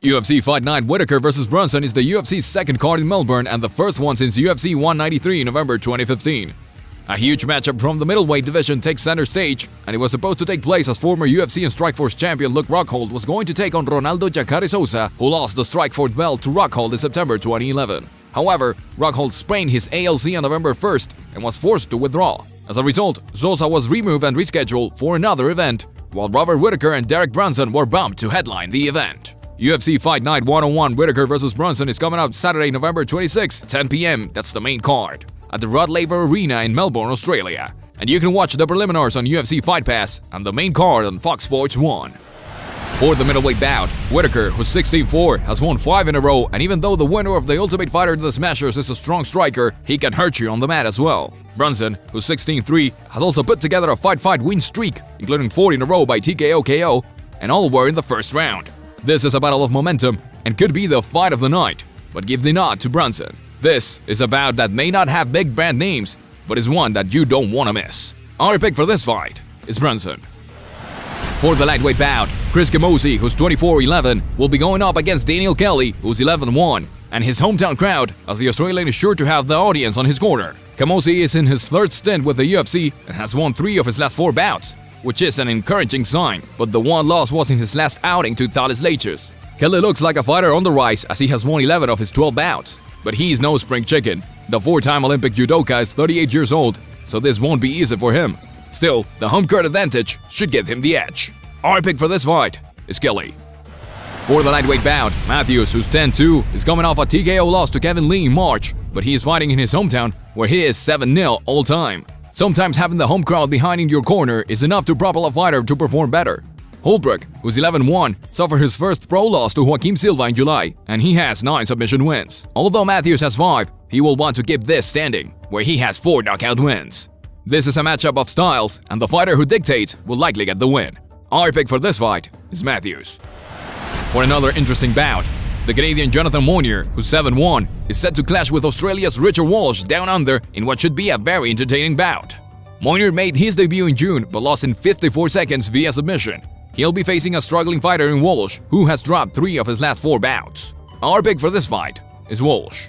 UFC Fight Night Whittaker vs. Brunson is the UFC's second card in Melbourne and the first one since UFC 193 in November 2015. A huge matchup from the middleweight division takes center stage, and it was supposed to take place as former UFC and Strikeforce champion Luke Rockhold was going to take on Ronaldo Jacare Souza, who lost the Strikeforce belt to Rockhold in September 2011. However, Rockhold sprained his ALC on November 1st and was forced to withdraw. As a result, Souza was removed and rescheduled for another event, while Robert Whittaker and Derek Brunson were bumped to headline the event. UFC Fight Night 101 Whittaker vs. Brunson is coming out Saturday, November 26, 10 p.m. That's the main card at the Laver Arena in Melbourne, Australia. And you can watch the preliminaries on UFC Fight Pass and the main card on Fox Sports 1. For the middleweight bout, Whittaker, who's 16-4, has won 5 in a row, and even though the winner of the Ultimate Fighter to the Smashers is a strong striker, he can hurt you on the mat as well. Brunson, who's 16-3, has also put together a fight win streak, including 4 in a row by TKO KO, and all were in the first round. This is a battle of momentum and could be the fight of the night, but give the nod to Brunson. This is a bout that may not have big brand names, but is one that you don't want to miss. Our pick for this fight is Brunson. For the lightweight bout, Chris Camozzi, who's 24-11, will be going up against Daniel Kelly, who's 11-1, and his hometown crowd, as the Australian is sure to have the audience on his corner. Camozzi is in his third stint with the UFC and has won 3 of his last 4 bouts, which is an encouraging sign, but the one loss was in his last outing to Thales Leichers. Kelly looks like a fighter on the rise as he has won 11 of his 12 bouts, but he's no spring chicken. The 4-time Olympic judoka is 38 years old, so this won't be easy for him. Still, the home court advantage should give him the edge. Our pick for this fight is Kelly. For the lightweight bout, Matthews, who's 10-2, is coming off a TKO loss to Kevin Lee in March, but he is fighting in his hometown where he is 7-0 all time. Sometimes having the home crowd behind in your corner is enough to propel a fighter to perform better. Holbrook, who's 11-1, suffered his first pro loss to Joaquim Silva in July, and he has 9 submission wins. Although Matthews has 5, he will want to keep this standing, where he has 4 knockout wins. This is a matchup of styles, and the fighter who dictates will likely get the win. Our pick for this fight is Matthews. For another interesting bout, the Canadian Jonathan Mounier, who's 7-1, is set to clash with Australia's Richard Walsh down under in what should be a very entertaining bout. Mounier made his debut in June but lost in 54 seconds via submission. He'll be facing a struggling fighter in Walsh, who has dropped 3 of his last 4 bouts. Our pick for this fight is Walsh.